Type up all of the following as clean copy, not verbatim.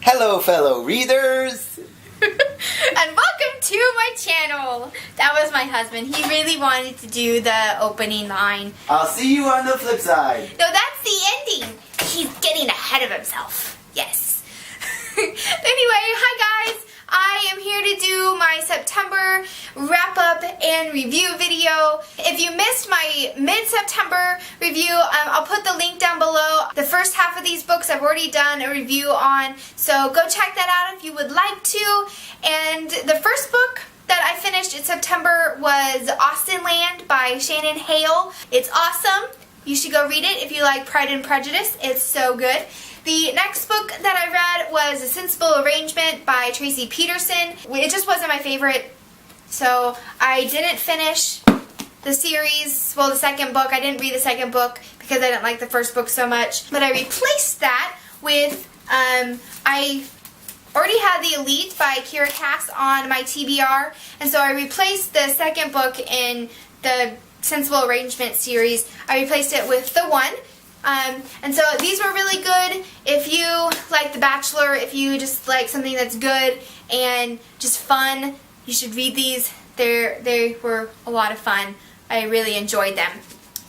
Hello, fellow readers! And welcome to my channel! That was my husband. He really wanted to do the opening line. I'll see you on the flip side. No, that's the ending. He's getting ahead of himself. Yes. Anyway, hi guys. I am here to do my September wrap-up and review video. If you missed my mid-September review, I'll put the link down below. The first half of these books I've already done a review on, so go check that out if you would like to. And the first book that I finished in September was Firefly Lane by Shannon Hale. It's awesome. You should go read it if you like Pride and Prejudice. It's so good. The next book that I read was A Sensible Arrangement by Tracy Peterson. It just wasn't my favorite, so I didn't finish the series. Well, the second book. I didn't read the second book because I didn't like the first book so much. But I replaced that with, I already had The Elite by Kira Cass on my TBR, and so I replaced the second book in the Sensible Arrangement series. I replaced it with The One. And so these were really good. If you like The Bachelor, if you just like something that's good and just fun, you should read these. They were a lot of fun. I really enjoyed them.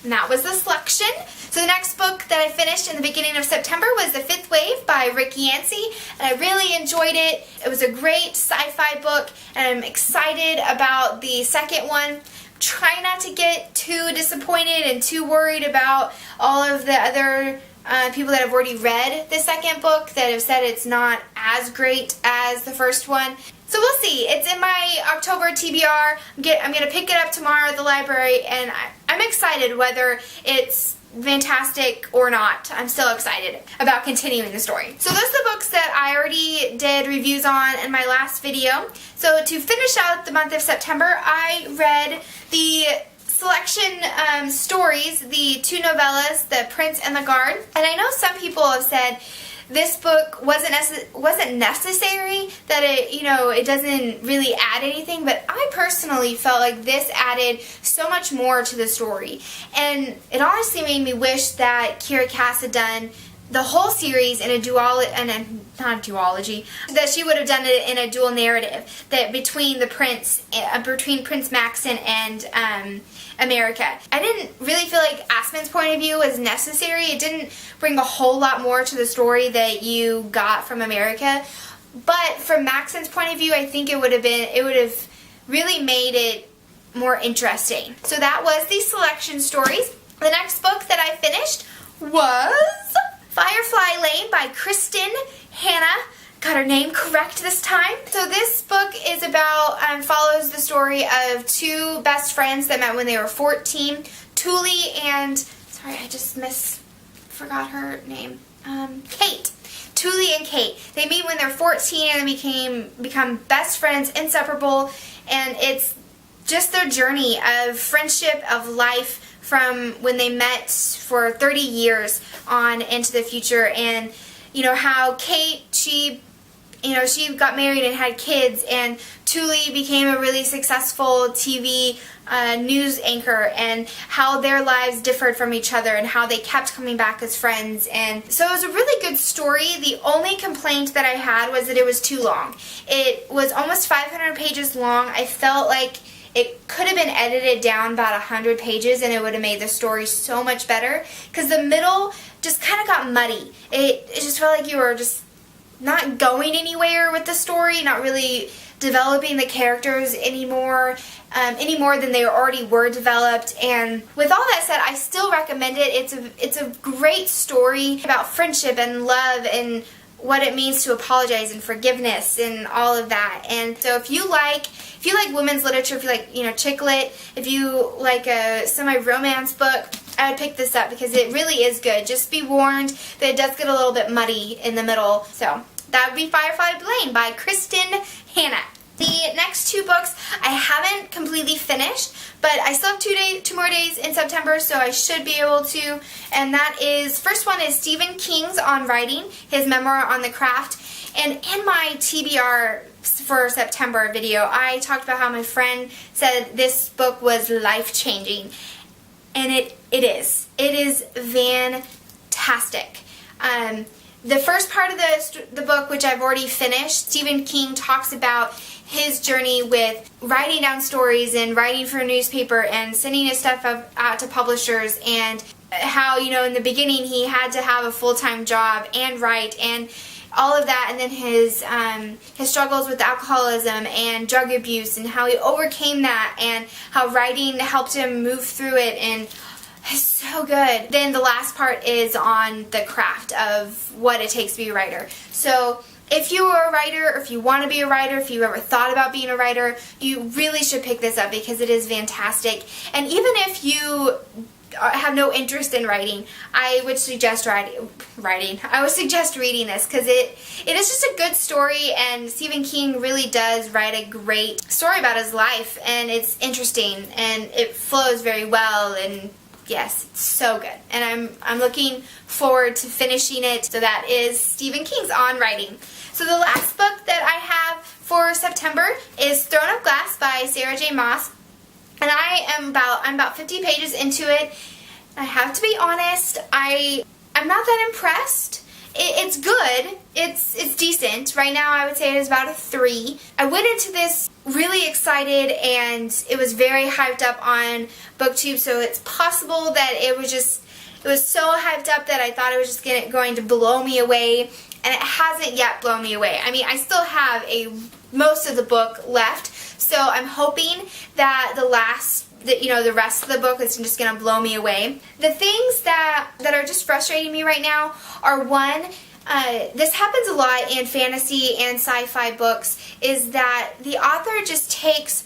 And that was the selection. So the next book that I finished in the beginning of September was The Fifth Wave by Rick Yancey, and I really enjoyed it. It was a great sci-fi book, and I'm excited about the second one. Try not to get too disappointed and too worried about all of the other people that have already read the second book that have said it's not as great as the first one. So we'll see. It's in my October TBR. I'm going to pick it up tomorrow at the library, and I'm excited whether it's fantastic or not. I'm still excited about continuing the story. So those are the books that I already did reviews on in my last video. So to finish out the month of September, I read the selection stories, the two novellas, The Prince and the Guard. And I know some people have said this book wasn't necessary, that it doesn't really add anything, but I personally felt like this added so much more to the story. And it honestly made me wish that Kira Cass had done the whole series in a not a duology, that she would have done it in a dual narrative, that between Prince Maxon and America. I didn't really feel like Aspen's point of view was necessary. It didn't bring a whole lot more to the story that you got from America. But from Maxon's point of view, I think it would have really made it more interesting. So that was the selection stories. The next book that I finished was Firefly Lane by Kristen Hanna. Got her name correct this time. So this book is about, follows the story of two best friends that met when they were 14. Tuli and, sorry, I just forgot her name. Kate. Tuli and Kate. They meet when they're 14 and become best friends, inseparable, and it's just their journey of friendship, of life, from when they met for 30 years on into the future. And how Kate, she got married and had kids, and Tuli became a really successful TV news anchor, and how their lives differed from each other and how they kept coming back as friends. And so it was a really good story. The only complaint that I had was that it was too long. It was almost 500 pages long. I felt like it could have been edited down about 100 pages and it would have made the story so much better, because the middle just kind of got muddy. It just felt like you were just not going anywhere with the story, not really developing the characters anymore, any more than they already were developed. And with all that said, I still recommend it. It's a great story about friendship and love and what it means to apologize and forgiveness and all of that. And so if you like women's literature, if you like, chick lit, if you like a semi-romance book, I would pick this up because it really is good. Just be warned that it does get a little bit muddy in the middle. So that would be Firefly Lane by Kristen Hanna. The next two books I haven't completely finished, but I still have 2 more days in September, so I should be able to. And that is, first one is Stephen King's On Writing, his memoir on the craft. And in my TBR for September video, I talked about how my friend said this book was life-changing. And it is. It is fantastic. the first part of the book, which I've already finished, Stephen King talks about his journey with writing down stories and writing for a newspaper and sending his stuff out to publishers, and how, you know, in the beginning he had to have a full-time job and write and all of that, and then his struggles with alcoholism and drug abuse and how he overcame that, and how writing helped him move through it, and it's so good. Then the last part is on the craft of what it takes to be a writer. So if you are a writer, or if you want to be a writer, if you've ever thought about being a writer, you really should pick this up because it is fantastic. And even if you have no interest in writing, I would suggest writing. I would suggest reading this because it is just a good story, and Stephen King really does write a great story about his life, and it's interesting and it flows very well, and yes, it's so good. And I'm looking forward to finishing it. So that is Stephen King's On Writing. So the last book that I have for September is Throne of Glass by Sarah J. Maas. And I'm about 50 pages into it. I have to be honest, I'm not that impressed. It's good. It's decent. Right now I would say it is about a 3. I went into this really excited, and it was very hyped up on BookTube, so it's possible that it was so hyped up that I thought it was just going to blow me away, and it hasn't yet blown me away. I mean, I still have most of the book left, so I'm hoping that the rest of the book is just going to blow me away. The things that are just frustrating me right now are, one, this happens a lot in fantasy and sci-fi books, is that the author just takes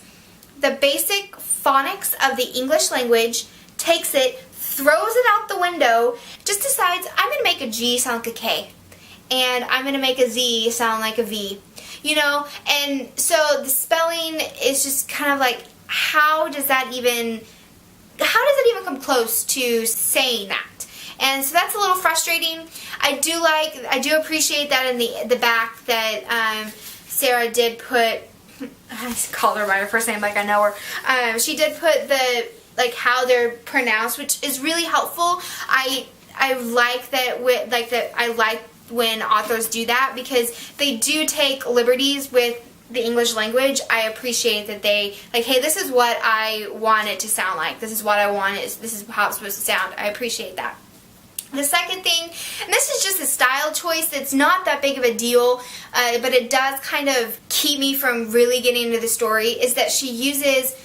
the basic phonics of the English language, takes it, throws it out the window, just decides, I'm going to make a G sound like a K, and I'm going to make a Z sound like a V. You know, and so the spelling is just kind of like, how does that even come close to saying that? And so that's a little frustrating. I do appreciate that in the back that Sarah did put, I call her by her first name like I know her. She did put how they're pronounced, which is really helpful. I like that. I like when authors do that because they do take liberties with the English language. I appreciate that they, hey, this is what I want it to sound like. This is what I want it. This is how it's supposed to sound. I appreciate that. The second thing, and this is just a style choice that's not that big of a deal, but it does kind of keep me from really getting into the story, is that she uses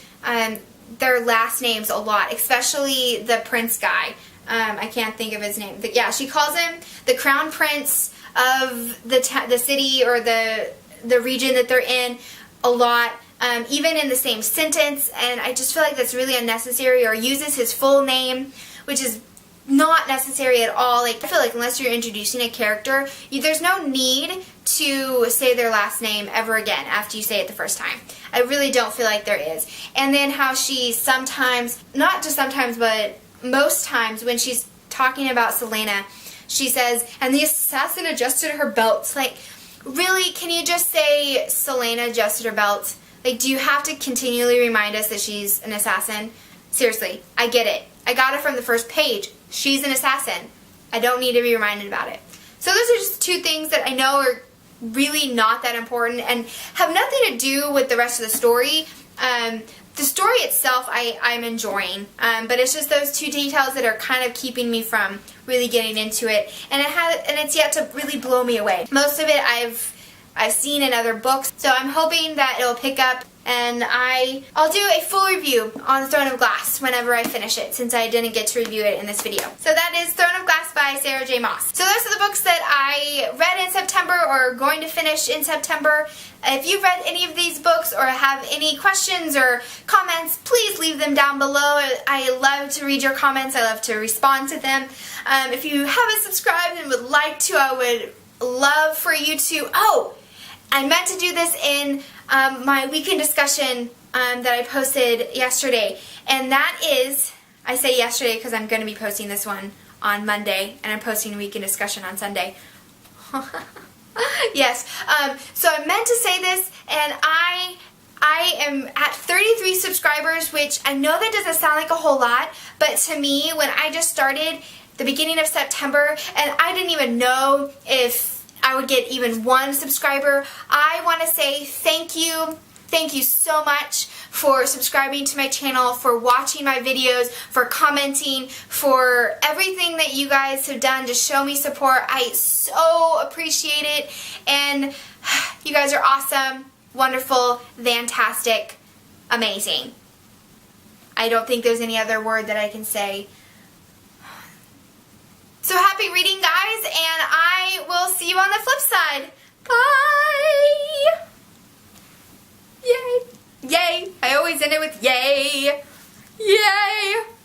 their last names a lot, especially the prince guy. I can't think of his name. But yeah, she calls him the crown prince of the city or the region that they're in a lot, even in the same sentence, and I just feel like that's really unnecessary, or uses his full name, which is not necessary at all. I feel like unless you're introducing a character, there's no need to say their last name ever again after you say it the first time. I really don't feel like there is. And then how she sometimes, not just sometimes, but most times when she's talking about Selena, she says, and the assassin adjusted her belt. Really, can you just say Selena adjusted her belt? Do you have to continually remind us that she's an assassin? Seriously, I get it. I got it from the first page. She's an assassin. I don't need to be reminded about it. So those are just 2 things that I know are really not that important and have nothing to do with the rest of the story. The story itself I'm enjoying, but it's just those 2 details that are kind of keeping me from really getting into it, and it's yet to really blow me away. Most of it I've seen in other books, so I'm hoping that it'll pick up, and I'll do a full review on the Throne of Glass whenever I finish it, since I didn't get to review it in this video. So that is Throne of Glass by Sarah J. Maas. So those are the books that I read in September or going to finish in September. If you've read any of these books or have any questions or comments, please leave them down below. I love to read your comments. I love to respond to them. If you haven't subscribed and would like to, I would love for you to... Oh! I meant to do this in my weekend discussion that I posted yesterday, and that is, I say yesterday because I'm going to be posting this one on Monday, and I'm posting a weekend discussion on Sunday. Yes, so I meant to say this, and I am at 33 subscribers, which I know that doesn't sound like a whole lot, but to me, when I just started, the beginning of September, and I didn't even know if I would get even one subscriber. I want to say thank you. Thank you so much for subscribing to my channel, for watching my videos, for commenting, for everything that you guys have done to show me support. I so appreciate it, and you guys are awesome, wonderful, fantastic, amazing. I don't think there's any other word that I can say. So happy reading, guys, and I will see you on the flip side. Bye! Yay! Yay! I always end it with yay! Yay!